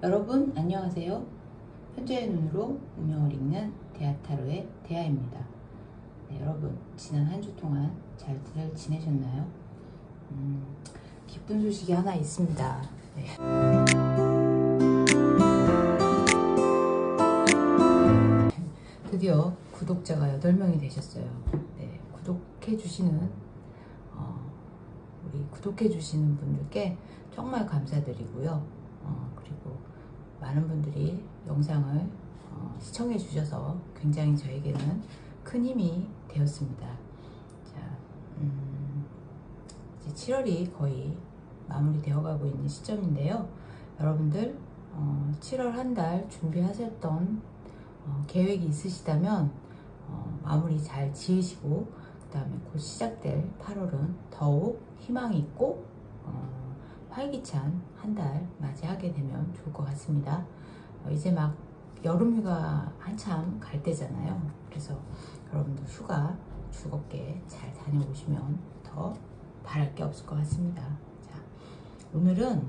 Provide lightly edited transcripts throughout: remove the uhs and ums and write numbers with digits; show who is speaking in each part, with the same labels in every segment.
Speaker 1: 여러분 안녕하세요. 현재의 눈으로 운명을 읽는 대하타로의 대하입니다. 네, 여러분 지난 한 주 동안 잘들 지내셨나요? 기쁜 소식이 하나 있습니다. 네. 드디어 구독자가 8명이 되셨어요. 네, 구독해주시는 우리 구독해주시는 분들께 정말 감사드리고요. 그리고 많은 분들이 영상을 시청해 주셔서 굉장히 저에게는 큰 힘이 되었습니다. 자, 이제 7월이 거의 마무리되어 가고 있는 시점인데요. 여러분들 7월 한 달 준비하셨던 계획이 있으시다면 마무리 잘 지으시고 그 다음에 곧 시작될 8월은 더욱 희망이 있고 활기찬 한 달 맞이하게 되면 좋을 것 같습니다. 이제 막 여름휴가 한참 갈 때잖아요. 그래서 여러분들 휴가 즐겁게 잘 다녀오시면 더 바랄 게 없을 것 같습니다. 자, 오늘은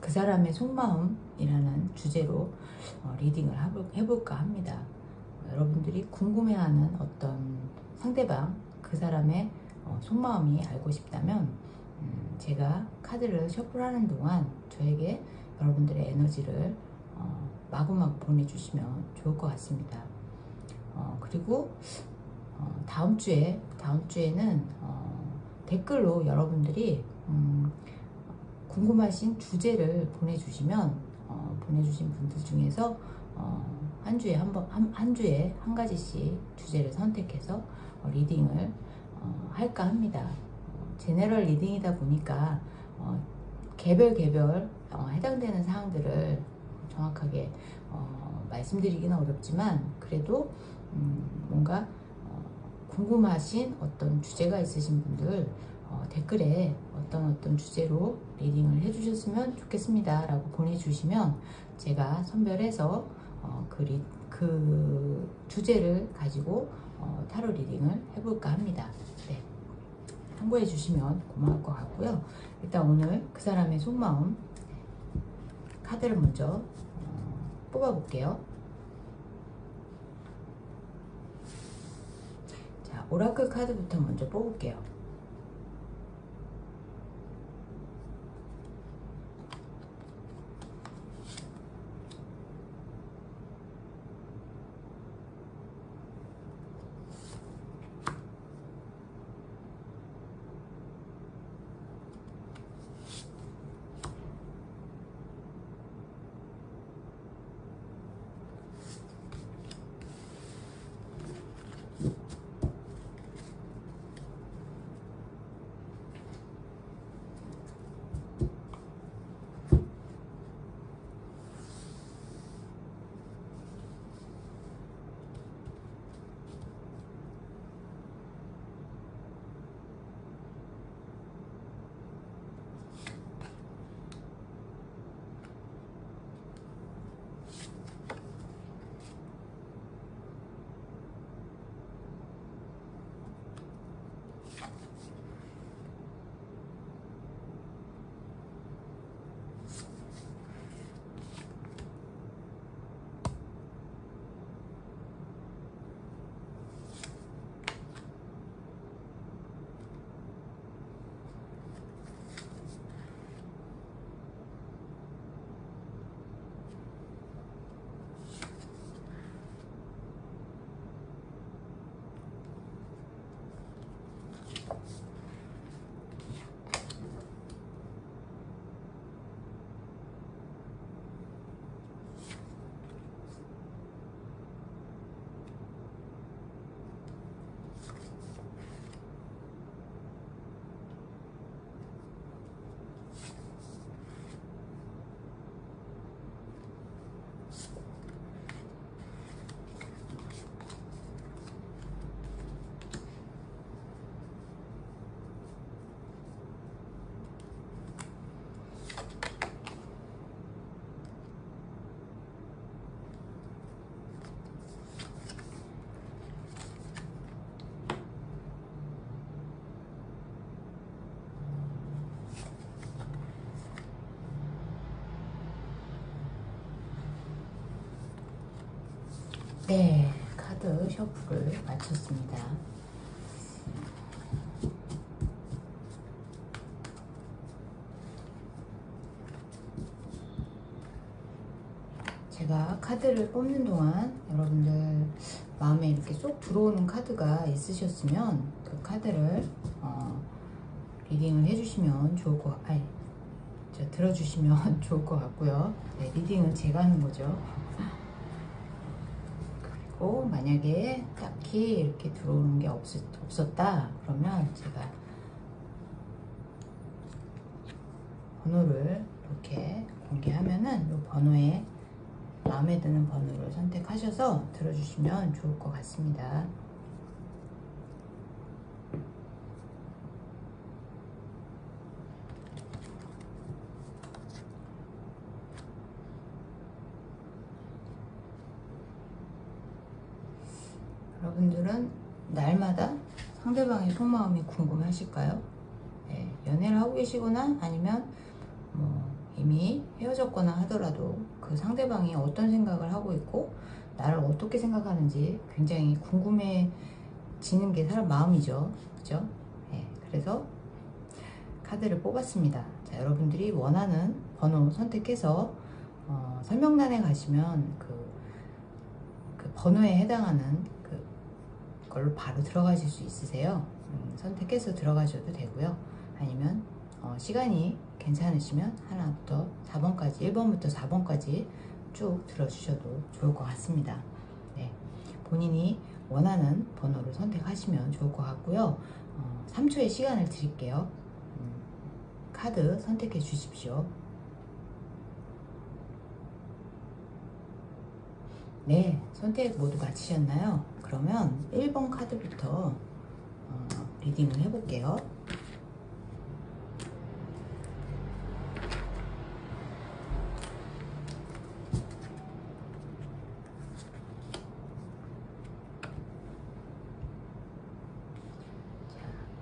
Speaker 1: 그 사람의 속마음이라는 주제로 리딩을 해볼까 합니다. 여러분들이 궁금해하는 어떤 상대방, 그 사람의 속마음이 알고 싶다면 제가 카드를 셔플하는 동안 저에게 여러분들의 에너지를 마구마구 보내주시면 좋을 것 같습니다. 그리고 다음 주에는 댓글로 여러분들이 궁금하신 주제를 보내주시면 보내주신 분들 중에서 한 주에 한 가지씩 주제를 선택해서 리딩을 할까 합니다. 제너럴 리딩이다 보니까 개별 해당되는 사항들을 정확하게 말씀드리기는 어렵지만 그래도 뭔가 궁금하신 어떤 주제가 있으신 분들 댓글에 어떤 주제로 리딩을 해주셨으면 좋겠습니다 라고 보내주시면 제가 선별해서 그 주제를 가지고 타로 리딩을 해볼까 합니다. 네. 참고해 주시면 고마울 것 같고요. 일단 오늘 그 사람의 속마음 카드를 먼저 뽑아 볼게요. 자, 오라클 카드부터 먼저 뽑을게요. 네, 카드 셔플을 마쳤습니다. 제가 카드를 뽑는 동안 여러분들 마음에 이렇게 쏙 들어오는 카드가 있으셨으면 그 카드를 리딩을 해주시면 좋을 것 들어주시면 좋을 것 같고요. 네, 리딩은 제가 하는 거죠. 그리고 만약에 딱히 이렇게 들어오는 게 없었다 그러면 제가 번호를 이렇게 공개하면은 이 번호에 마음에 드는 번호를 선택하셔서 들어주시면 좋을 것 같습니다. 여러분들은 날마다 상대방의 속마음이 궁금하실까요? 네, 연애를 하고 계시거나 아니면 이미 헤어졌거나 하더라도 그 상대방이 어떤 생각을 하고 있고 나를 어떻게 생각하는지 굉장히 궁금해지는 게 사람 마음이죠. 그죠? 네, 그래서 카드를 뽑았습니다. 자, 여러분들이 원하는 번호 선택해서 설명란에 가시면 그 번호에 해당하는 그걸로 바로 들어가실 수 있으세요. 선택해서 들어가셔도 되고요. 아니면 시간이 괜찮으시면 하나부터 4번까지 1번부터 4번까지 쭉 들어주셔도 좋을 것 같습니다. 네, 본인이 원하는 번호를 선택하시면 좋을 것 같고요. 3초의 시간을 드릴게요. 카드 선택해 주십시오. 네, 선택 모두 마치셨나요? 그러면 1번 카드부터 리딩을 해볼게요.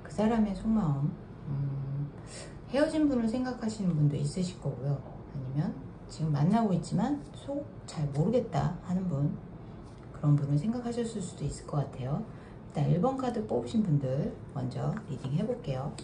Speaker 1: 그 사람의 속마음, 헤어진 분을 생각하시는 분도 있으실 거고요. 아니면 지금 만나고 있지만 속 잘 모르겠다 하는 분, 그런 분을 생각하셨을 수도 있을 것 같아요. 일단 1번 카드 뽑으신 분들 먼저 리딩 해볼게요.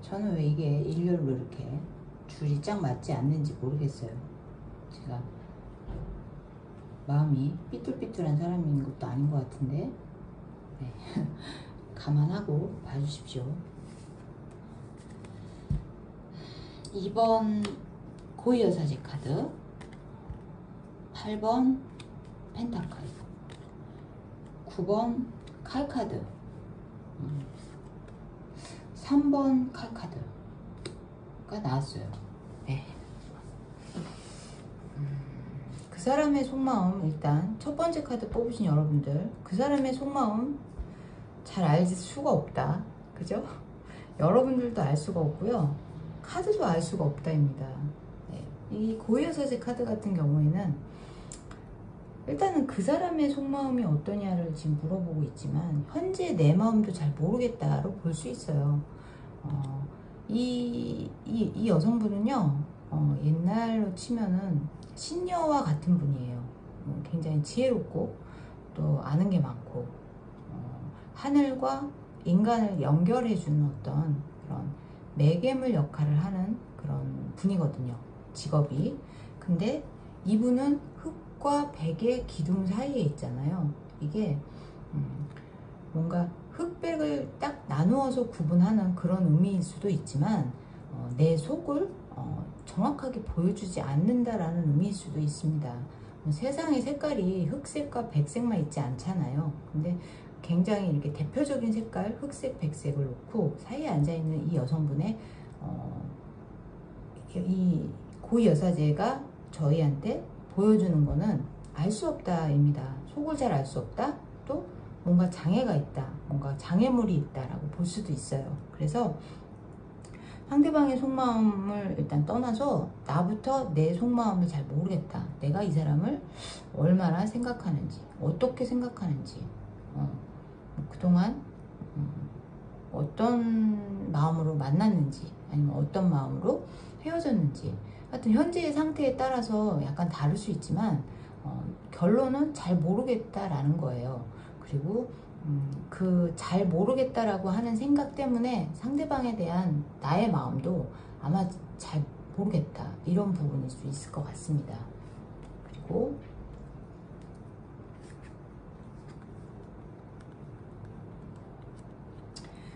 Speaker 1: 저는 왜 이게 일렬로 이렇게 줄이 쫙 맞지 않는지 모르겠어요. 제가 마음이 삐뚤삐뚤한 사람인 것도 아닌 것 같은데, 네. 감안하고 봐주십시오. 2번 고위여사제 카드, 8번 펜타클, 9번 칼카드, 3번 칼카드가 나왔어요. 네. 그 사람의 속마음, 일단 첫 번째 카드 뽑으신 여러분들, 그 사람의 속마음 잘 알 수가 없다. 그죠? 여러분들도 알 수가 없고요. 카드도 알 수가 없다입니다. 네. 이 고위여사제 카드 같은 경우에는 일단은 그 사람의 속마음이 어떠냐를 지금 물어보고 있지만 현재 내 마음도 잘 모르겠다로 볼 수 있어요. 이 여성분은요, 옛날로 치면은 신녀와 같은 분이에요. 굉장히 지혜롭고 또 아는 게 많고 하늘과 인간을 연결해주는 어떤 그런 매개물 역할을 하는 그런 분이거든요. 직업이. 근데 이분은 흑과 백의 기둥 사이에 있잖아요. 이게 뭔가 흑백을 딱 나누어서 구분하는 그런 의미일 수도 있지만 내 속을 정확하게 보여주지 않는다라는 의미일 수도 있습니다. 세상의 색깔이 흑색과 백색만 있지 않잖아요. 근데 굉장히 이렇게 대표적인 색깔 흑색, 백색을 놓고 사이에 앉아있는 이 여성분의 이 고위여사제가 저희한테 보여주는 거는 알 수 없다입니다. 속을 잘 알 수 없다. 또 뭔가 장애가 있다. 뭔가 장애물이 있다라고 볼 수도 있어요. 그래서 상대방의 속마음을 일단 떠나서 나부터 내 속마음을 잘 모르겠다. 내가 이 사람을 얼마나 생각하는지, 어떻게 생각하는지, 그동안 어떤 마음으로 만났는지, 아니면 어떤 마음으로 헤어졌는지, 하여튼 현재의 상태에 따라서 약간 다를 수 있지만 결론은 잘 모르겠다라는 거예요. 그리고 그 잘 모르겠다라고 하는 생각 때문에 상대방에 대한 나의 마음도 아마 잘 모르겠다, 이런 부분일 수 있을 것 같습니다. 그리고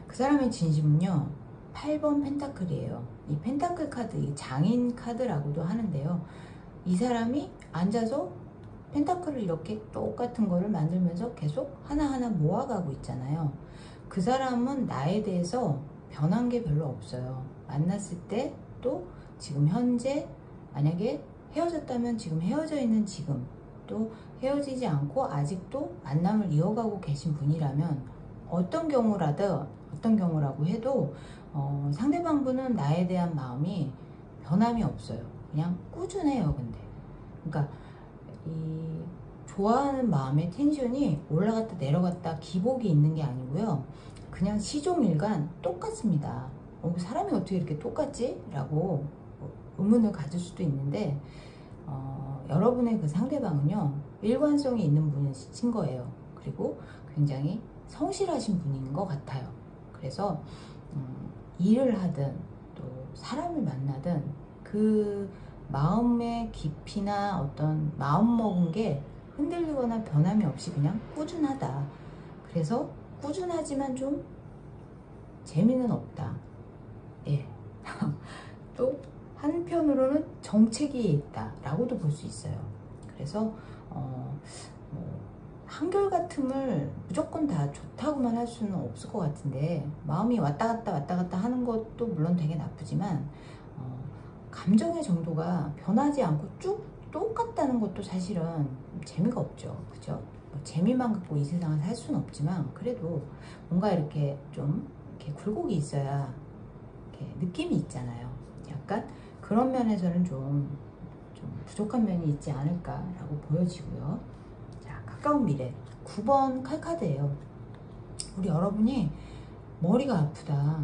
Speaker 1: 그 사람의 진심은요, 8번 펜타클이에요. 이 펜타클 카드, 이 장인 카드라고도 하는데요, 이 사람이 앉아서 펜타클을 이렇게 똑같은 거를 만들면서 계속 하나하나 모아가고 있잖아요. 그 사람은 나에 대해서 변한 게 별로 없어요. 만났을 때 또 지금 현재, 만약에 헤어졌다면 지금 헤어져 있는 지금, 또 헤어지지 않고 아직도 만남을 이어가고 계신 분이라면 어떤 경우라고 해도 상대방분은 나에 대한 마음이 변함이 없어요. 그냥 꾸준해요. 근데 그러니까 이 좋아하는 마음의 텐션이 올라갔다 내려갔다 기복이 있는 게 아니고요, 그냥 시종일관 똑같습니다. 사람이 어떻게 이렇게 똑같지? 라고 의문을 가질 수도 있는데, 여러분의 그 상대방은요, 일관성이 있는 분이신 거예요. 그리고 굉장히 성실하신 분인 것 같아요. 그래서 일을 하든 또 사람을 만나든 그 마음의 깊이나 어떤 마음먹은 게 흔들리거나 변함이 없이 그냥 꾸준하다. 그래서 꾸준하지만 좀 재미는 없다. 예. 또 한편으로는 정체기에 있다 라고도 볼 수 있어요. 그래서 한결같음을 무조건 다 좋다고만 할 수는 없을 것 같은데, 마음이 왔다 갔다 하는 것도 물론 되게 나쁘지만 감정의 정도가 변하지 않고 쭉 똑같다는 것도 사실은 재미가 없죠. 그죠? 재미만 갖고 이 세상을 살 수는 없지만, 그래도 뭔가 이렇게 좀 이렇게 굴곡이 있어야 이렇게 느낌이 있잖아요. 약간 그런 면에서는 좀 부족한 면이 있지 않을까라고 보여지고요. 자, 가까운 미래 9번 칼카드예요. 우리 여러분이 머리가 아프다.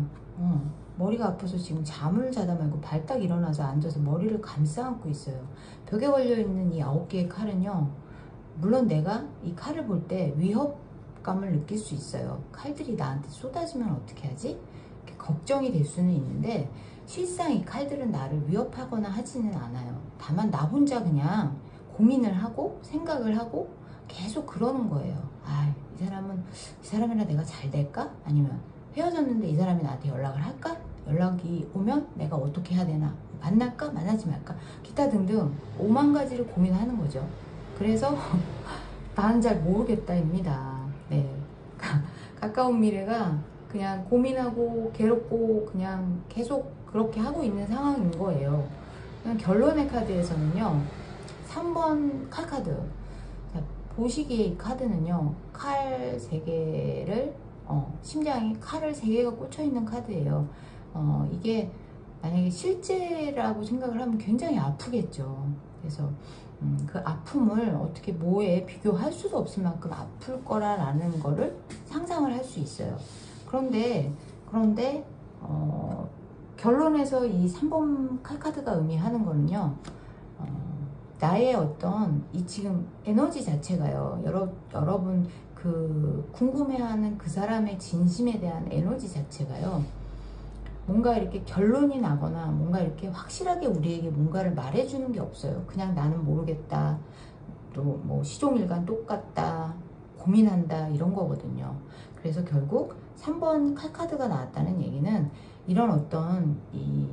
Speaker 1: 머리가 아파서 지금 잠을 자다 말고 발딱 일어나서 앉아서 머리를 감싸 안고 있어요. 벽에 걸려있는 이 9개의 칼은요, 물론 내가 이 칼을 볼 때 위협감을 느낄 수 있어요. 칼들이 나한테 쏟아지면 어떻게 하지? 이렇게 걱정이 될 수는 있는데, 실상 이 칼들은 나를 위협하거나 하지는 않아요. 다만 나 혼자 그냥 고민을 하고 생각을 하고 계속 그러는 거예요. 이 사람이랑 내가 잘 될까? 아니면 헤어졌는데 이 사람이 나한테 연락을 할까? 연락이 오면 내가 어떻게 해야 되나? 만날까? 만나지 말까? 기타 등등 5만 가지를 고민하는 거죠. 그래서 나는 잘 모르겠다입니다. 네. 가까운 미래가 그냥 고민하고 괴롭고 그냥 계속 그렇게 하고 있는 상황인 거예요. 그냥 결론의 카드에서는요, 3번 칼카드. 자, 보시기에 이 카드는요, 칼 3개를 심장이 칼을 3개가 꽂혀 있는 카드예요. 이게 만약에 실제라고 생각을 하면 굉장히 아프겠죠. 그래서 그 아픔을 어떻게 뭐에 비교할 수도 없을 만큼 아플 거라는 거를 상상을 할 수 있어요. 그런데 결론에서 이 3번 칼카드가 의미하는 거는요, 나의 어떤 이 지금 에너지 자체가요, 여러분 그 궁금해하는 그 사람의 진심에 대한 에너지 자체가요, 뭔가 이렇게 결론이 나거나 뭔가 이렇게 확실하게 우리에게 뭔가를 말해주는 게 없어요. 그냥 나는 모르겠다, 또 뭐 시종일관 똑같다, 고민한다, 이런 거거든요. 그래서 결국 3번 칼카드가 나왔다는 얘기는 이런 어떤 이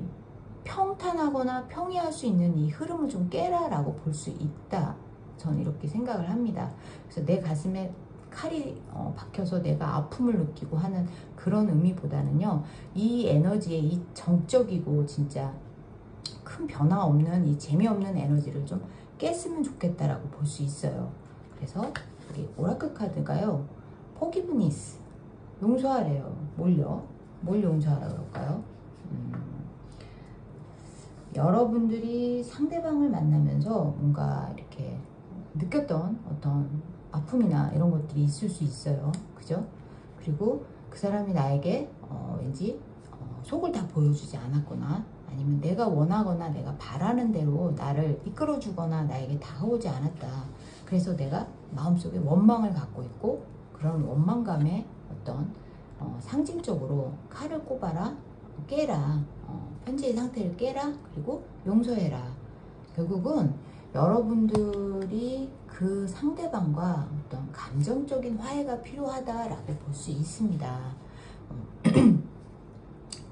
Speaker 1: 평탄하거나 평이할 수 있는 이 흐름을 좀 깨라 라고 볼 수 있다, 저는 이렇게 생각을 합니다. 그래서 내 가슴에 칼이 박혀서 내가 아픔을 느끼고 하는 그런 의미보다는요, 이 에너지의 이 정적이고 진짜 큰 변화 없는 이 재미없는 에너지를 좀 깼으면 좋겠다라고 볼 수 있어요. 그래서 여기 오라클 카드가요, 포기브니스, 용서하래요. 뭘 용서하라고 그럴까요? 여러분들이 상대방을 만나면서 뭔가 이렇게 느꼈던 어떤 아픔이나 이런 것들이 있을 수 있어요. 그죠? 그리고 그 사람이 나에게 왠지 속을 다 보여주지 않았거나, 아니면 내가 원하거나 내가 바라는 대로 나를 이끌어주거나 나에게 다가오지 않았다. 그래서 내가 마음속에 원망을 갖고 있고, 그런 원망감에 어떤 상징적으로 칼을 꼽아라, 깨라, 현재의 상태를 깨라, 그리고 용서해라. 결국은 여러분들이 그 상대방과 어떤 감정적인 화해가 필요하다라고 볼 수 있습니다.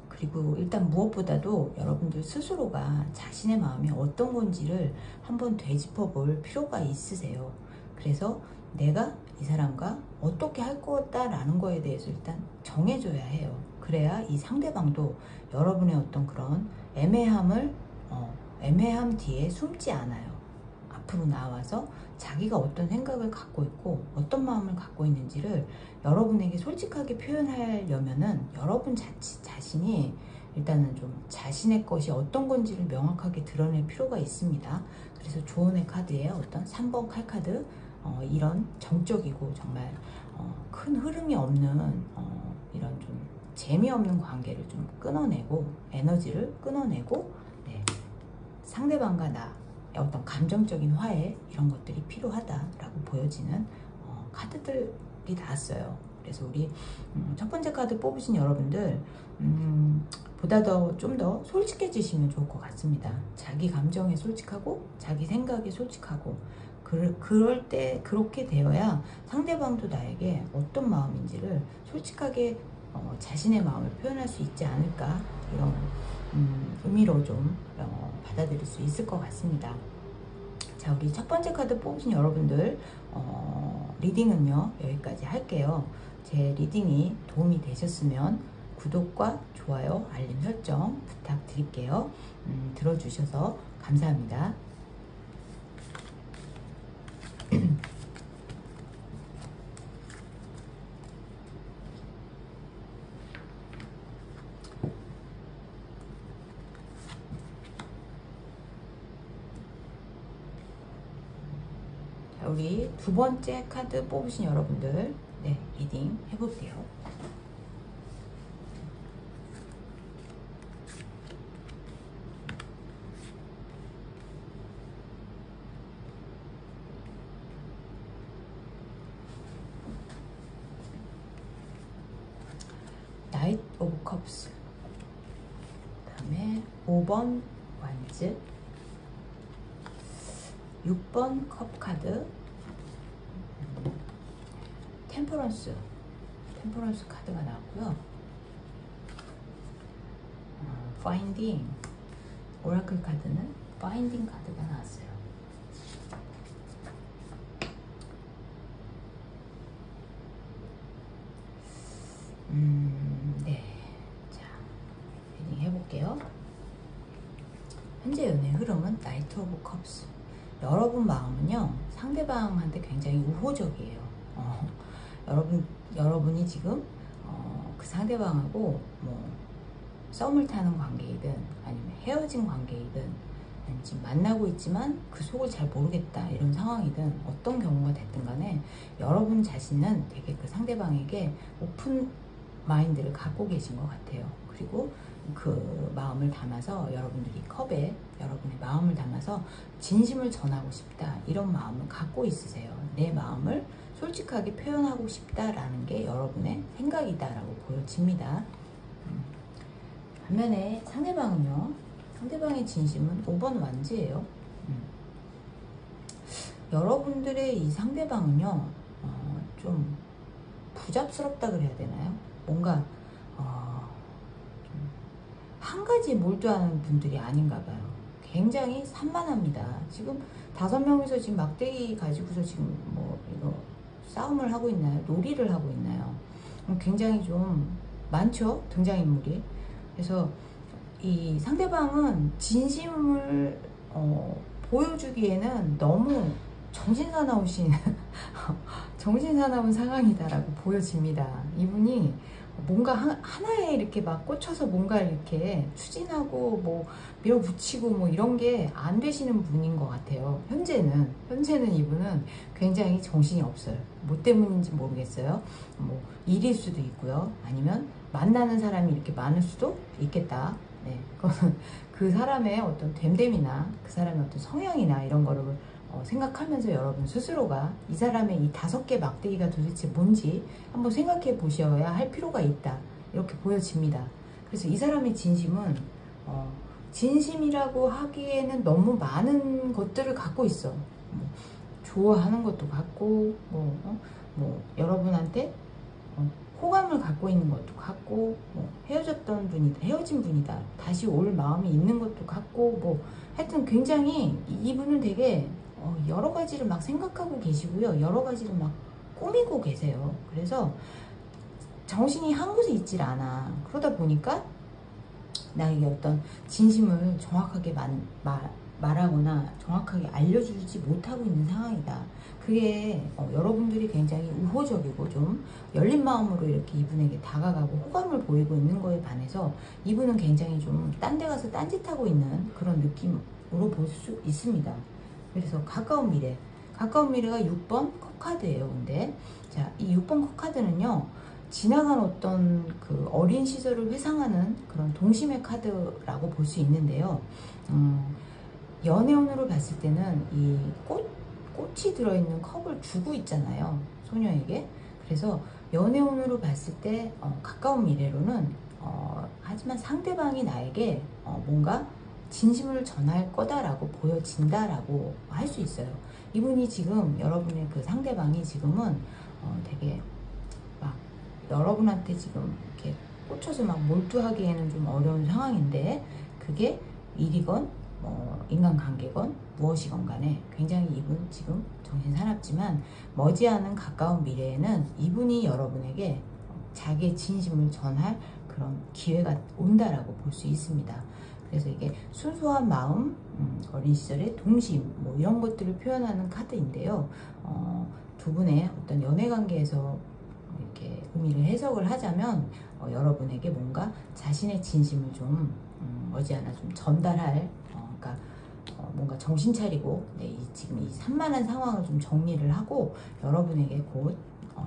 Speaker 1: 그리고 일단 무엇보다도 여러분들 스스로가 자신의 마음이 어떤 건지를 한번 되짚어 볼 필요가 있으세요. 그래서 내가 이 사람과 어떻게 할 거다라는 거에 대해서 일단 정해줘야 해요. 그래야 이 상대방도 여러분의 어떤 그런 애매함 뒤에 숨지 않아요. 앞으로 나와서 자기가 어떤 생각을 갖고 있고 어떤 마음을 갖고 있는지를 여러분에게 솔직하게 표현하려면은 여러분 자신이 일단은 좀 자신의 것이 어떤 건지를 명확하게 드러낼 필요가 있습니다. 그래서 조언의 카드에 어떤 3번 칼카드, 이런 정적이고 정말 큰 흐름이 없는 이런 좀 재미없는 관계를 좀 끊어내고, 에너지를 끊어내고, 네, 상대방과 나 어떤 감정적인 화해, 이런 것들이 필요하다라고 보여지는 카드들이 나왔어요. 그래서 우리 첫 번째 카드 뽑으신 여러분들, 보다 좀 더 솔직해지시면 좋을 것 같습니다. 자기 감정에 솔직하고 자기 생각에 솔직하고, 그럴 때 그렇게 되어야 상대방도 나에게 어떤 마음인지를 솔직하게 자신의 마음을 표현할 수 있지 않을까, 이런 의미로 좀 받아들일 수 있을 것 같습니다. 자, 우리 첫 번째 카드 뽑으신 여러분들 리딩은요 여기까지 할게요. 제 리딩이 도움이 되셨으면 구독과 좋아요, 알림 설정 부탁드릴게요. 들어주셔서 감사합니다. 자, 우리 두 번째 카드 뽑으신 여러분들, 네, 리딩 해볼게요. 나이트 오브 컵스, 그 다음에 5번 완즈, 6번 컵 카드, 템퍼런스 카드가 나왔고요. 파인딩, 오라클 카드는 파인딩 카드가 나왔어요. 네, 자, 리딩 해볼게요. 현재 연애 흐름은 나이트 오브 컵스. 여러분 마음은요 상대방한테 굉장히 우호적이에요. 여러분이 지금 그 상대방하고 뭐 썸을 타는 관계이든 아니면 헤어진 관계이든, 아니면 지금 만나고 있지만 그 속을 잘 모르겠다 이런 상황이든, 어떤 경우가 됐든 간에 여러분 자신은 되게 그 상대방에게 오픈 마인드를 갖고 계신 것 같아요. 그리고 그 마음을 담아서 여러분들이 컵에 여러분의 마음을 담아서 진심을 전하고 싶다, 이런 마음을 갖고 있으세요. 내 마음을 솔직하게 표현하고 싶다라는 게 여러분의 생각이다라고 보여집니다. 반면에 상대방은요, 상대방의 진심은 5번 완즈예요. 여러분들의 이 상대방은요 좀 부잡스럽다 그래야 되나요? 뭔가 한 가지에 몰두하는 분들이 아닌가 봐요. 굉장히 산만합니다. 지금 5명이서 지금 막대기 가지고서 지금 뭐 이거 싸움을 하고 있나요? 놀이를 하고 있나요? 굉장히 좀 많죠, 등장인물이. 그래서 이 상대방은 진심을 보여주기에는 너무 정신사나우신 정신사나운 상황이다라고 보여집니다. 이분이 뭔가 하나에 이렇게 막 꽂혀서 뭔가 이렇게 추진하고 뭐 밀어붙이고 뭐 이런 게 안 되시는 분인 것 같아요. 현재는 이분은 굉장히 정신이 없어요. 뭐 때문인지 모르겠어요. 뭐 일일 수도 있고요. 아니면 만나는 사람이 이렇게 많을 수도 있겠다. 네, 그거는 그 사람의 어떤 됨됨이나 그 사람의 어떤 성향이나 이런 거를 생각하면서 여러분 스스로가 이 사람의 이 5개 막대기가 도대체 뭔지 한번 생각해 보셔야 할 필요가 있다, 이렇게 보여집니다. 그래서 이 사람의 진심은 진심이라고 하기에는 너무 많은 것들을 갖고 있어. 뭐, 좋아하는 것도 갖고 뭐 여러분한테 호감을 갖고 있는 것도 같고, 뭐 헤어진 분이다 다시 올 마음이 있는 것도 같고, 뭐 하여튼 굉장히 이분은 되게 여러 가지를 막 생각하고 계시고요. 여러 가지를 막 꾸미고 계세요. 그래서 정신이 한 곳에 있질 않아. 그러다 보니까 나에게 어떤 진심을 정확하게 말하거나 정확하게 알려주지 못하고 있는 상황이다. 그게 여러분들이 굉장히 우호적이고 좀 열린 마음으로 이렇게 이분에게 다가가고 호감을 보이고 있는 거에 반해서 이분은 굉장히 좀 딴 데 가서 딴짓하고 있는 그런 느낌으로 볼 수 있습니다. 그래서 가까운 미래가 6번 컵카드예요. 근데 자, 이 6번 컵카드는요, 지나간 어떤 그 어린 시절을 회상하는 그런 동심의 카드라고 볼 수 있는데요. 연애운으로 봤을 때는 이 꽃이 들어있는 컵을 주고 있잖아요, 소녀에게. 그래서 연애운으로 봤을 때 가까운 미래로는 하지만 상대방이 나에게 뭔가 진심을 전할 거다라고 보여진다라고 할 수 있어요. 이분이 지금, 여러분의 그 상대방이 지금은 되게 막 여러분한테 지금 이렇게 꽂혀서 막 몰두하기에는 좀 어려운 상황인데, 그게 일이건 인간관계건 무엇이건 간에 굉장히 이분 지금 정신 사납지만 머지않은 가까운 미래에는 이분이 여러분에게 자기의 진심을 전할 그런 기회가 온다라고 볼 수 있습니다. 그래서 이게 순수한 마음, 어린 시절의 동심, 뭐 이런 것들을 표현하는 카드인데요. 두 분의 어떤 연애 관계에서 이렇게 의미를 해석을 하자면 여러분에게 뭔가 자신의 진심을 좀 머지않아 좀 전달할, 그러니까 뭔가 정신 차리고 지금 이 산만한 상황을 좀 정리를 하고 여러분에게 곧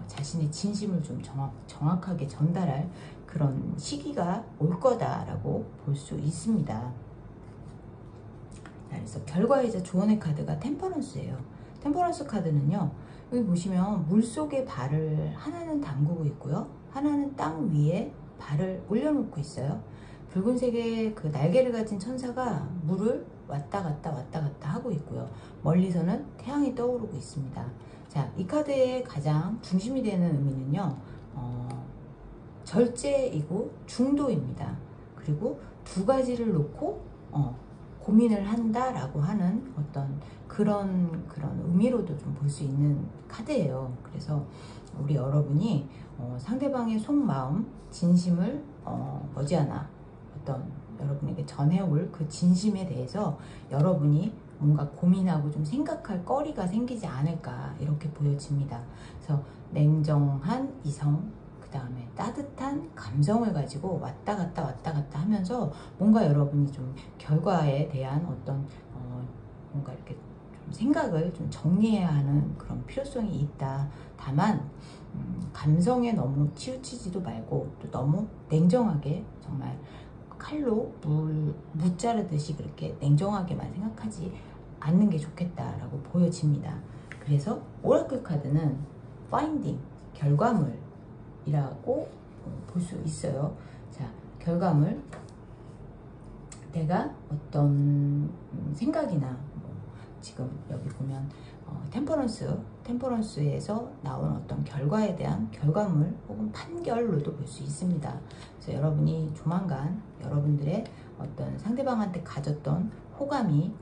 Speaker 1: 자신의 진심을 좀 정확하게 전달할 그런 시기가 올 거다라고 볼 수 있습니다. 그래서 결과이자 조언의 카드가 템퍼런스예요. 템퍼런스 카드는요, 여기 보시면 물속에 발을 하나는 담그고 있고요, 하나는 땅 위에 발을 올려놓고 있어요. 붉은색의 그 날개를 가진 천사가 물을 왔다 갔다 하고 있고요. 멀리서는 태양이 떠오르고 있습니다. 자, 이 카드의 가장 중심이 되는 의미는요, 절제이고 중도입니다. 그리고 두 가지를 놓고 고민을 한다라고 하는 어떤 그런 의미로도 좀 볼 수 있는 카드예요. 그래서 우리 여러분이 상대방의 속마음, 진심을 머지않아 어떤 여러분에게 전해올 그 진심에 대해서 여러분이 뭔가 고민하고 좀 생각할 거리가 생기지 않을까, 이렇게 보여집니다. 그래서 냉정한 이성, 그 다음에 따뜻한 감정을 가지고 왔다 갔다 하면서 뭔가 여러분이 좀 결과에 대한 어떤 뭔가 이렇게 좀 생각을 좀 정리해야 하는 그런 필요성이 있다. 다만 감성에 너무 치우치지도 말고 또 너무 냉정하게 정말 칼로 무 자르듯이 그렇게 냉정하게만 생각하지 않는 게 좋겠다라고 보여집니다. 그래서 오라클 카드는 finding, 결과물이라고 볼 수 있어요. 자, 결과물, 내가 어떤 생각이나 지금 여기 보면 템퍼런스에서 나온 어떤 결과에 대한 결과물 혹은 판결로도 볼 수 있습니다. 그래서 여러분이 조만간 여러분들의 어떤 상대방한테 가졌던 호감이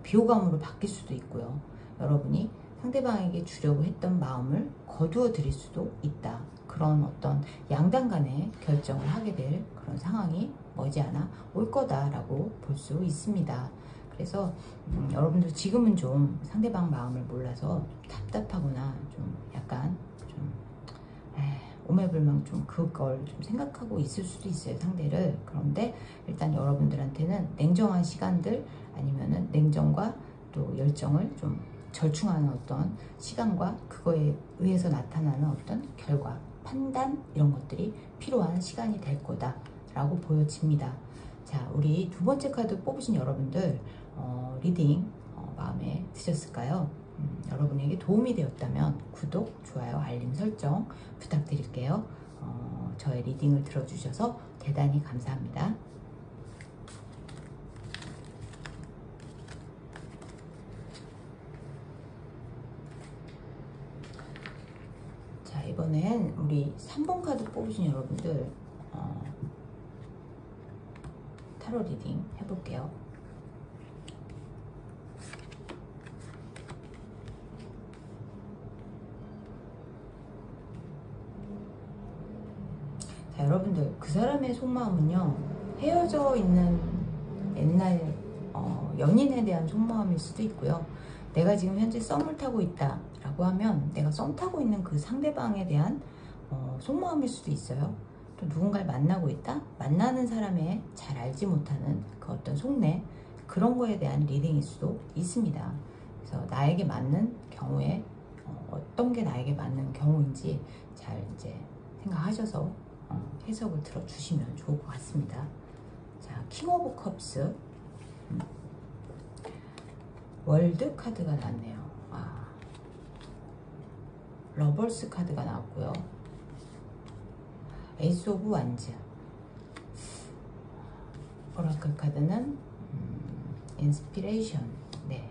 Speaker 1: 비호감으로 바뀔 수도 있고요. 여러분이 상대방에게 주려고 했던 마음을 거두어 드릴 수도 있다. 그런 어떤 양당 간의 결정을 하게 될 그런 상황이 머지않아 올 거다라고 볼 수 있습니다. 그래서 여러분들 지금은 좀 상대방 마음을 몰라서 답답하거나 좀 약간 좀 오매불망 좀 그걸 좀 생각하고 있을 수도 있어요, 상대를. 그런데 일단 여러분들한테는 냉정한 시간들, 아니면은 냉정과 또 열정을 좀 절충하는 어떤 시간과 그거에 의해서 나타나는 어떤 결과, 판단, 이런 것들이 필요한 시간이 될 거다 라고 보여집니다. 자, 우리 두 번째 카드 뽑으신 여러분들 리딩 마음에 드셨을까요? 여러분에게 도움이 되었다면 구독, 좋아요, 알림 설정 부탁드릴게요. 저의 리딩을 들어주셔서 대단히 감사합니다. 자, 이번엔 우리 3번 카드 뽑으신 여러분들 타로 리딩 해볼게요. 자, 여러분들 그 사람의 속마음은요, 헤어져 있는 옛날 연인에 대한 속마음일 수도 있고요. 내가 지금 현재 썸을 타고 있다 라고 하면 내가 썸 타고 있는 그 상대방에 대한 속마음일 수도 있어요. 또 누군가를 만나고 있다? 만나는 사람의 잘 알지 못하는 그 어떤 속내, 그런 거에 대한 리딩일 수도 있습니다. 그래서 나에게 맞는 경우에 어떤 게 나에게 맞는 경우인지 잘 이제 생각하셔서 해석을 들어주시면 좋을 것 같습니다. 자, 킹 오브 컵스, 월드 카드가 나왔네요. 러버스 카드가 나왔고요. 에이스 오브 완즈, 오라클 카드는 인스피레이션. 네,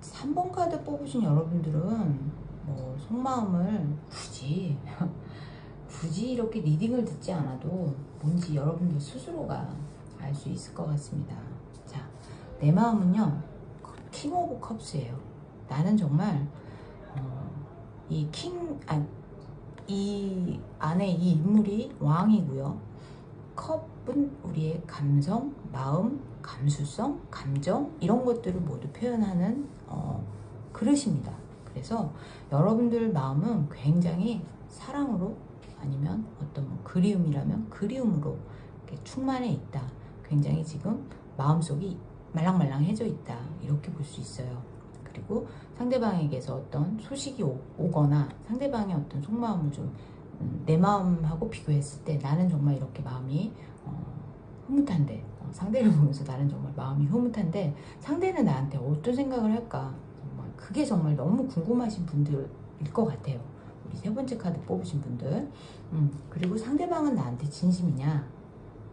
Speaker 1: 3번 카드 뽑으신 여러분들은 뭐 속마음을 굳이 이렇게 리딩을 듣지 않아도 뭔지 여러분들 스스로가 알 수 있을 것 같습니다. 자, 내 마음은요, 킹 오브 컵스예요. 나는 정말 이 안에 이 인물이 왕이고요. 컵은 우리의 감성, 마음, 감수성, 감정, 이런 것들을 모두 표현하는 그릇입니다. 그래서 여러분들 마음은 굉장히 사랑으로, 아니면 어떤 그리움이라면 그리움으로 이렇게 충만해 있다. 굉장히 지금 마음속이 말랑말랑해져 있다, 이렇게 볼 수 있어요. 그리고 상대방에게서 어떤 소식이 오거나 상대방의 어떤 속마음을 좀 내 마음하고 비교했을 때 나는 정말 이렇게 마음이 흐뭇한데, 상대를 보면서 나는 정말 마음이 흐뭇한데 상대는 나한테 어떤 생각을 할까, 정말 그게 정말 너무 궁금하신 분들일 것 같아요. 우리 세 번째 카드 뽑으신 분들. 그리고 상대방은 나한테 진심이냐,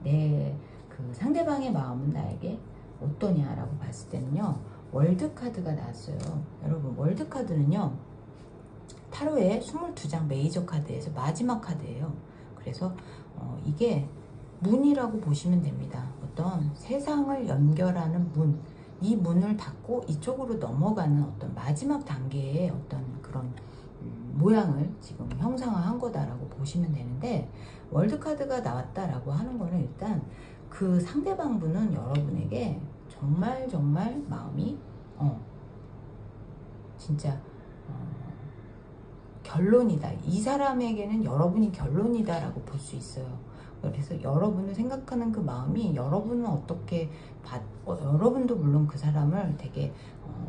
Speaker 1: 그 상대방의 마음은 나에게 어떠냐라고 봤을 때는요, 월드 카드가 나왔어요. 여러분, 월드 카드는요, 타로의 22장 메이저 카드에서 마지막 카드예요. 그래서 이게 문이라고 보시면 됩니다. 어떤 세상을 연결하는 문, 이 문을 닫고 이쪽으로 넘어가는 어떤 마지막 단계의 어떤 그런 모양을 지금 형상화한 거다라고 보시면 되는데, 월드카드가 나왔다라고 하는 거는 일단 그 상대방 분은 여러분에게 정말 마음이 진짜 결론이다. 이 사람에게는 여러분이 결론이다 라고 볼 수 있어요. 그래서 여러분을 생각하는 그 마음이, 여러분은 어떻게 여러분도 물론 그 사람을 되게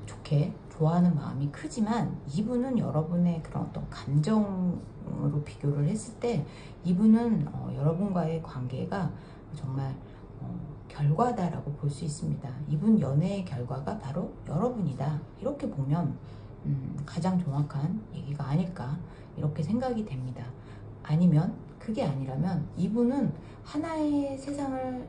Speaker 1: 좋게 좋아하는 마음이 크지만, 이분은 여러분의 그런 어떤 감정으로 비교를 했을 때 이분은 여러분과의 관계가 정말 결과다라고 볼 수 있습니다. 이분 연애의 결과가 바로 여러분이다, 이렇게 보면 가장 정확한 얘기가 아닐까, 이렇게 생각이 됩니다. 아니면 그게 아니라면 이분은 하나의 세상을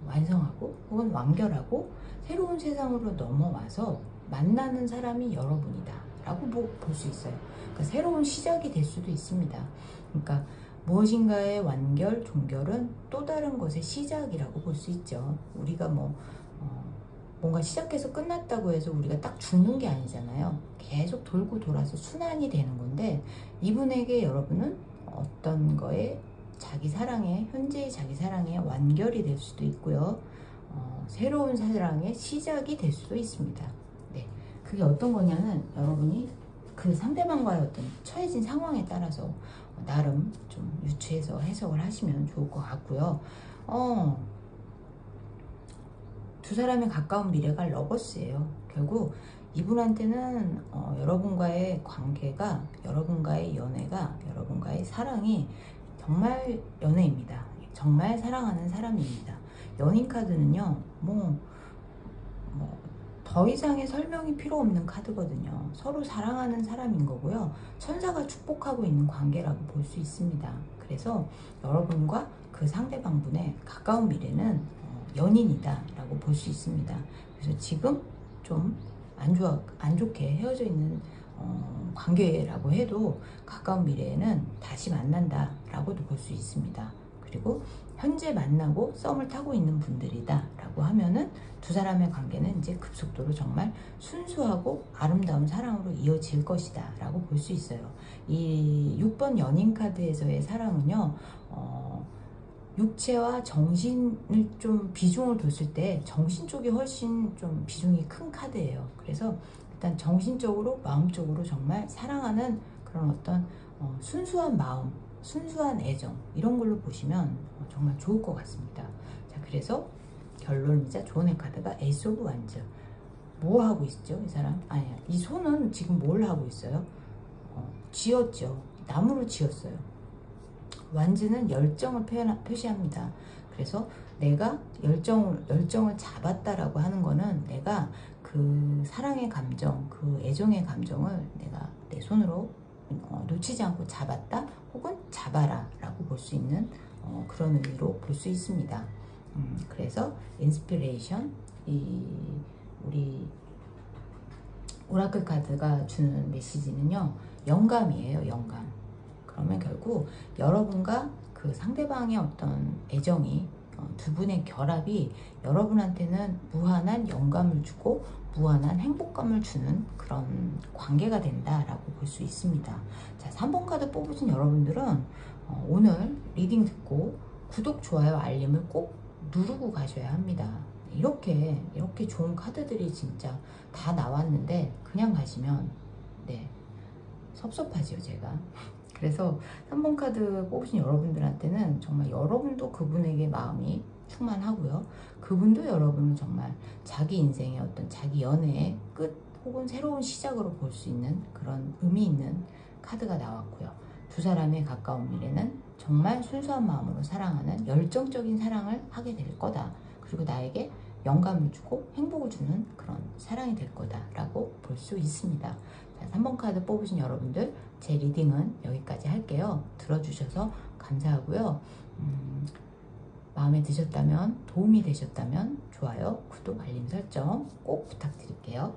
Speaker 1: 완성하고 혹은 완결하고 새로운 세상으로 넘어와서 만나는 사람이 여러분이다 라고 볼 수 있어요. 그러니까 새로운 시작이 될 수도 있습니다. 그러니까 무엇인가의 완결, 종결은 또 다른 것의 시작이라고 볼 수 있죠. 우리가 뭔가 시작해서 끝났다고 해서 우리가 딱 죽는 게 아니잖아요. 계속 돌고 돌아서 순환이 되는 건데, 이분에게 여러분은 어떤 거에 자기 사랑의, 현재의 자기 사랑의 완결이 될 수도 있고요. 새로운 사랑의 시작이 될 수도 있습니다. 네, 그게 어떤 거냐는 여러분이 그 상대방과의 어떤 처해진 상황에 따라서 나름 좀 유추해서 해석을 하시면 좋을 것 같고요. 두 사람의 가까운 미래가 러버스예요. 결국 이분한테는 여러분과의 관계가, 여러분과의 연애가, 여러분과의 사랑이 정말 연애입니다. 정말 사랑하는 사람입니다. 연인 카드는요, 더 이상의 설명이 필요 없는 카드거든요. 서로 사랑하는 사람인 거고요. 천사가 축복하고 있는 관계라고 볼 수 있습니다. 그래서 여러분과 그 상대방분의 가까운 미래는 연인이다 라고 볼 수 있습니다. 그래서 지금 좀 안 좋게 헤어져 있는 관계라고 해도 가까운 미래에는 다시 만난다 라고도 볼 수 있습니다. 그리고 현재 만나고 썸을 타고 있는 분들이다 라고 하면은 두 사람의 관계는 이제 급속도로 정말 순수하고 아름다운 사랑으로 이어질 것이다 라고 볼 수 있어요. 이 6번 연인 카드에서의 사랑은요, 육체와 정신을 좀 비중을 뒀을 때 정신 쪽이 훨씬 좀 비중이 큰 카드예요. 그래서 일단 정신적으로, 마음적으로 정말 사랑하는 그런 어떤 순수한 마음, 순수한 애정, 이런 걸로 보시면 정말 좋을 것 같습니다. 자, 그래서 결론이자 조언의 카드가 에이스 오브 완즈. 뭐 하고 있죠, 이 사람? 아니야, 이 손은 지금 뭘 하고 있어요? 쥐었죠. 나무로 쥐었어요. 완즈는 열정을 표시합니다. 그래서 내가 열정을 잡았다라고 하는 거는 내가 그 사랑의 감정, 그 애정의 감정을 내가 내 손으로 놓치지 않고 잡았다, 혹은 잡아라 라고 볼 수 있는 그런 의미로 볼 수 있습니다. 그래서 인스피레이션, 우리 오라클 카드가 주는 메시지는요, 영감이에요. 영감. 그러면 결국 여러분과 그 상대방의 어떤 애정이, 두 분의 결합이 여러분한테는 무한한 영감을 주고 무한한 행복감을 주는 그런 관계가 된다라고 볼 수 있습니다. 자, 3번 카드 뽑으신 여러분들은 오늘 리딩 듣고 구독, 좋아요, 알림을 꼭 누르고 가셔야 합니다. 이렇게 좋은 카드들이 진짜 다 나왔는데 그냥 가시면 섭섭하죠, 제가. 그래서 3번 카드 뽑으신 여러분들한테는 정말 여러분도 그분에게 마음이 충만하고요. 그분도 여러분을 정말 자기 인생의 어떤 자기 연애의 끝 혹은 새로운 시작으로 볼 수 있는 그런 의미 있는 카드가 나왔고요. 두 사람의 가까운 미래는 정말 순수한 마음으로 사랑하는 열정적인 사랑을 하게 될 거다. 그리고 나에게 영감을 주고 행복을 주는 그런 사랑이 될 거다라고 볼 수 있습니다. 자, 3번 카드 뽑으신 여러분들, 제 리딩은 여기까지 할게요. 들어주셔서 감사하고요. 마음에 드셨다면, 도움이 되셨다면 좋아요, 구독, 알림 설정 꼭 부탁드릴게요.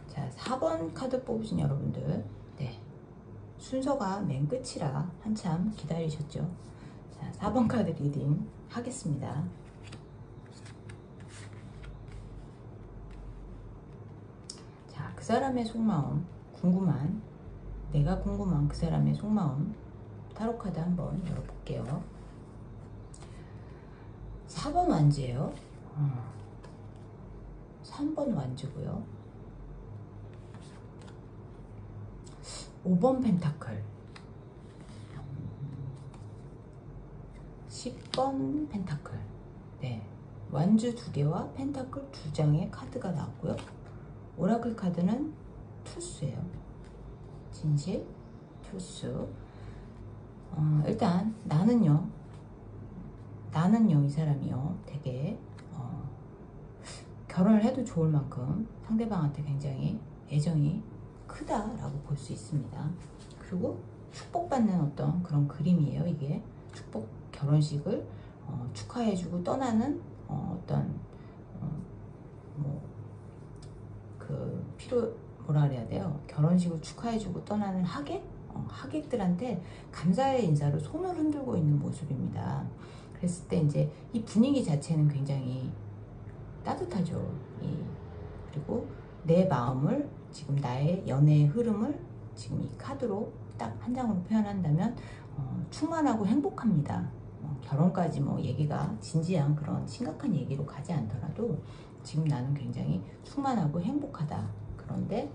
Speaker 1: 자, 4번 카드 뽑으신 여러분들, 순서가 맨 끝이라 한참 기다리셨죠. 자, 4번 카드 리딩 하겠습니다. 자, 그 사람의 속마음 궁금한, 내가 궁금한 그 사람의 속마음 타로 카드 한번 열어볼게요. 4번 완즈예요. 3번 완즈고요. 5번 펜타클, 10번 펜타클. 완즈 2개와 펜타클 2장의 카드가 나왔고요. 오라클 카드는 투스예요. 진실, 투스. 일단 나는요, 이 사람이요, 되게 결혼을 해도 좋을 만큼 상대방한테 굉장히 애정이 크다라고 볼 수 있습니다. 그리고 축복받는 어떤 그런 그림이에요. 이게 축복, 결혼식을 축하해주고 떠나는 어떤 뭐라 그래야 돼요? 결혼식을 축하해주고 떠나는 하객들한테 감사의 인사로 손을 흔들고 있는 모습입니다. 그랬을 때 이제 이 분위기 자체는 굉장히 따뜻하죠. 그리고 내 마음을, 지금 나의 연애의 흐름을 지금 이 카드로 딱 한 장으로 표현한다면 충만하고 행복합니다. 결혼까지 뭐 얘기가 진지한 그런 심각한 얘기로 가지 않더라도 지금 나는 굉장히 충만하고 행복하다. 그런데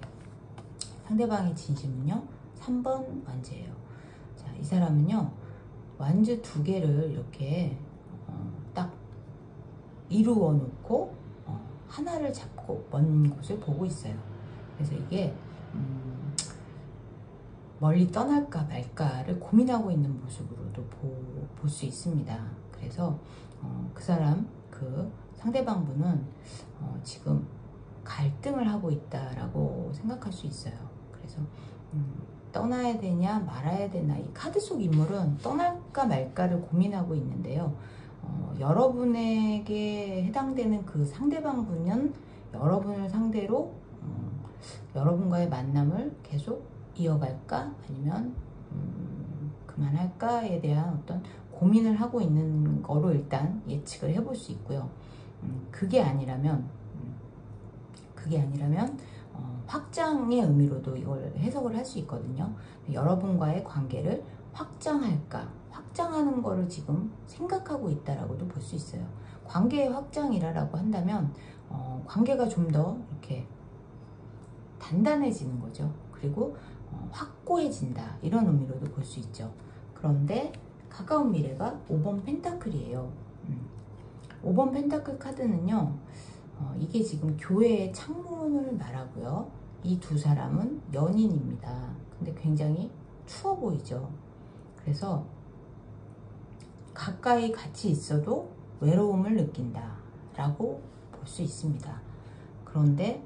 Speaker 1: 상대방의 진심은요 3번 완즈예요. 자, 이 사람은요 완즈 2개를 이렇게 딱 이루어 놓고 하나를 잡고 먼 곳을 보고 있어요. 그래서 이게 멀리 떠날까 말까를 고민하고 있는 모습으로도 볼 수 있습니다. 그래서 그 사람, 그 상대방 분은 지금 갈등을 하고 있다라고 생각할 수 있어요. 그래서 떠나야 되냐 말아야 되나, 이 카드 속 인물은 떠날까 말까를 고민하고 있는데요. 여러분에게 해당되는 그 상대방 분은 여러분을 상대로 여러분과의 만남을 계속 이어갈까 아니면 그만할까에 대한 어떤 고민을 하고 있는 거로 일단 예측을 해볼 수 있고요. 그게 아니라면 확장의 의미로도 이걸 해석을 할 수 있거든요. 여러분과의 관계를 확장할까, 확장하는 거를 지금 생각하고 있다라고도 볼 수 있어요. 관계의 확장이라고 한다면 관계가 좀 더 이렇게 단단해지는 거죠. 그리고 확고해진다, 이런 의미로도 볼 수 있죠. 그런데 가까운 미래가 5번 펜타클이에요. 5번 펜타클 카드는요, 이게 지금 교회의 창문을 말하고요. 이 두 사람은 연인입니다. 근데 굉장히 추워 보이죠. 그래서 가까이 같이 있어도 외로움을 느낀다 라고 볼 수 있습니다. 그런데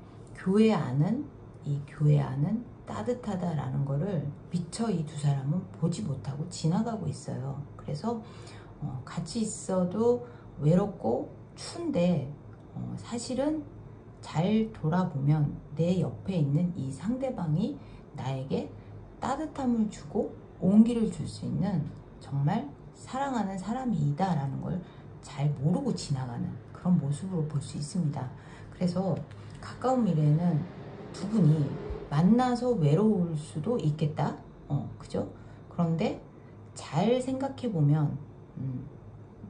Speaker 1: 이 교회 안은 따뜻하다라는 거를 미처 이 두 사람은 보지 못하고 지나가고 있어요. 그래서 같이 있어도 외롭고 추운데 사실은 잘 돌아보면 내 옆에 있는 이 상대방이 나에게 따뜻함을 주고 온기를 줄 수 있는 정말 사랑하는 사람이다 라는 걸 잘 모르고 지나가는 그런 모습으로 볼 수 있습니다. 그래서 가까운 미래에는 두 분이 만나서 외로울 수도 있겠다. 그죠? 그런데 잘 생각해 보면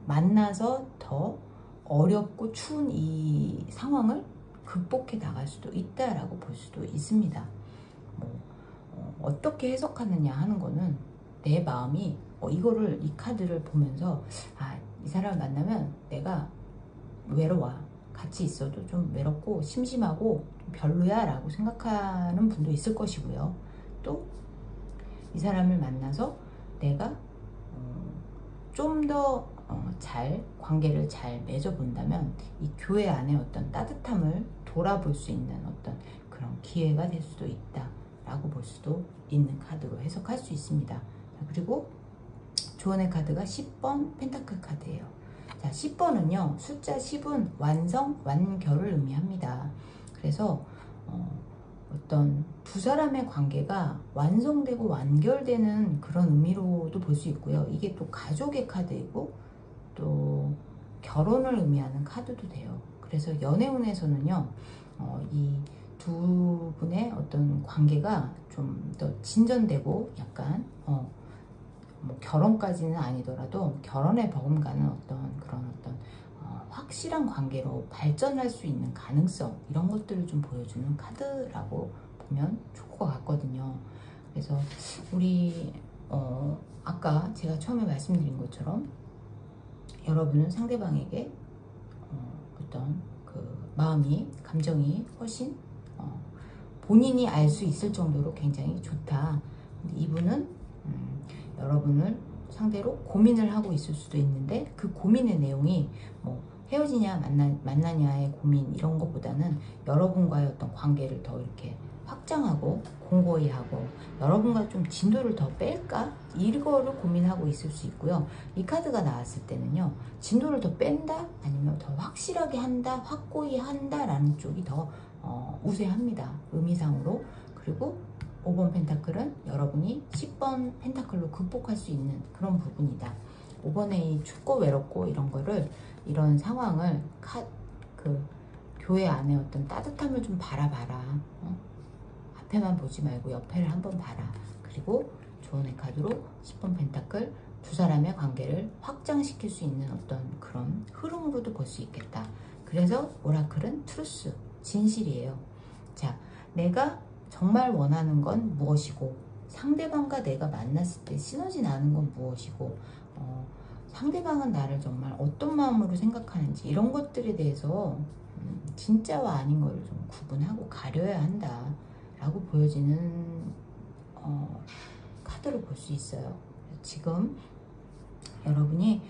Speaker 1: 만나서 더 어렵고 추운 이 상황을 극복해 나갈 수도 있다라고 볼 수도 있습니다. 어떻게 해석하느냐 하는 거는 내 마음이 이 카드를 보면서 이 사람을 만나면 내가 외로워, 같이 있어도 좀 외롭고 심심하고 별로야 라고 생각하는 분도 있을 것이고요. 또 이 사람을 만나서 내가 좀 더 관계를 잘 맺어본다면 이 교회 안에 어떤 따뜻함을 돌아볼 수 있는 어떤 그런 기회가 될 수도 있다 라고 볼 수도 있는 카드로 해석할 수 있습니다. 그리고 조언의 카드가 10번 펜타클 카드예요. 자, 10번은요, 숫자 10은 완성, 완결을 의미합니다. 그래서 어떤 두 사람의 관계가 완성되고 완결되는 그런 의미로도 볼 수 있고요. 이게 또 가족의 카드이고 또 결혼을 의미하는 카드도 돼요. 그래서 연애운에서는요, 이 두 분의 어떤 관계가 좀 더 진전되고 약간 뭐 결혼까지는 아니더라도 결혼에 버금가는 그런 확실한 관계로 발전할 수 있는 가능성, 이런 것들을 좀 보여주는 카드라고 보면 좋을 것 같거든요. 그래서 우리 아까 제가 처음에 말씀드린 것처럼 여러분은 상대방에게 어떤 그 마음이, 감정이 훨씬 본인이 알 수 있을 정도로 굉장히 좋다. 근데 이분은 여러분을 상대로 고민을 하고 있을 수도 있는데 그 고민의 내용이 뭐 헤어지냐 만나냐의 고민 이런 것보다는 여러분과의 어떤 관계를 더 이렇게 확장하고 공고히 하고 여러분과 좀 진도를 더 뺄까? 이거를 고민하고 있을 수 있고요. 이 카드가 나왔을 때는요, 진도를 더 뺀다? 아니면 더 확실하게 한다? 확고히 한다? 라는 쪽이 더 우세합니다. 의미상으로. 그리고 5번 펜타클은 여러분이 10번 펜타클로 극복할 수 있는 그런 부분이다. 5번의 이 춥고 외롭고 이런 상황을 교회 안에 어떤 따뜻함을 좀 바라봐라. 앞에만 보지 말고 옆에를 한번 봐라. 그리고 조언의 카드로 10번 펜타클, 두 사람의 관계를 확장시킬 수 있는 어떤 그런 흐름으로도 볼 수 있겠다. 그래서 오라클은 트루스, 진실이에요. 자, 내가 정말 원하는 건 무엇이고, 상대방과 내가 만났을 때 시너지 나는 건 무엇이고, 상대방은 나를 정말 어떤 마음으로 생각하는지, 이런 것들에 대해서 진짜와 아닌 걸 좀 구분하고 가려야 한다 라고 보여지는 카드로 볼 수 있어요. 지금 여러분이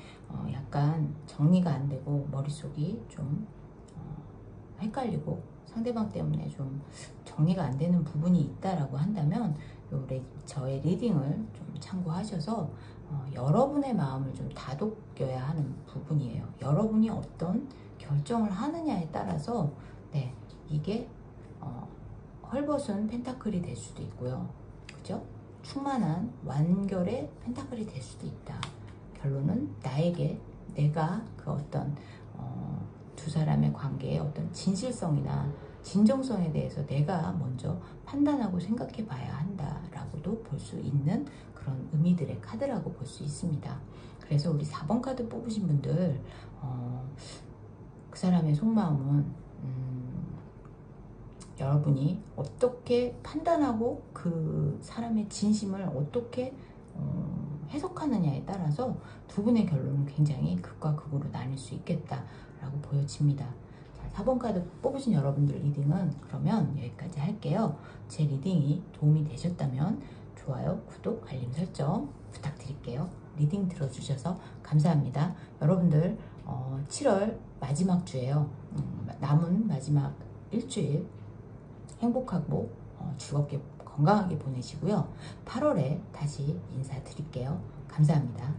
Speaker 1: 약간 정리가 안 되고 머릿속이 좀 헷갈리고 상대방 때문에 좀 정리가 안 되는 부분이 있다라고 한다면 저의 리딩을 좀 참고하셔서 여러분의 마음을 좀 다독여야 하는 부분이에요. 여러분이 어떤 결정을 하느냐에 따라서 네, 이게 헐벗은 펜타클이 될 수도 있고요. 그죠? 충만한 완결의 펜타클이 될 수도 있다. 결론은 나에게 내가 그 어떤 두 사람의 관계의 어떤 진실성이나 진정성에 대해서 내가 먼저 판단하고 생각해 봐야 한다라고도 볼 수 있는 그런 의미들의 카드라고 볼 수 있습니다. 그래서 우리 4번 카드 뽑으신 분들 그 사람의 속마음은 여러분이 어떻게 판단하고 그 사람의 진심을 어떻게 해석하느냐에 따라서 두 분의 결론은 굉장히 극과 극으로 나뉠 수 있겠다라고 보여집니다. 자, 4번 카드 뽑으신 여러분들 리딩은 그러면 여기까지 할게요. 제 리딩이 도움이 되셨다면 좋아요, 구독, 알림 설정 부탁드릴게요. 리딩 들어주셔서 감사합니다. 여러분들 7월 마지막 주예요. 남은 마지막 일주일 행복하고 즐겁게 건강하게 보내시고요. 8월에 다시 인사드릴게요. 감사합니다.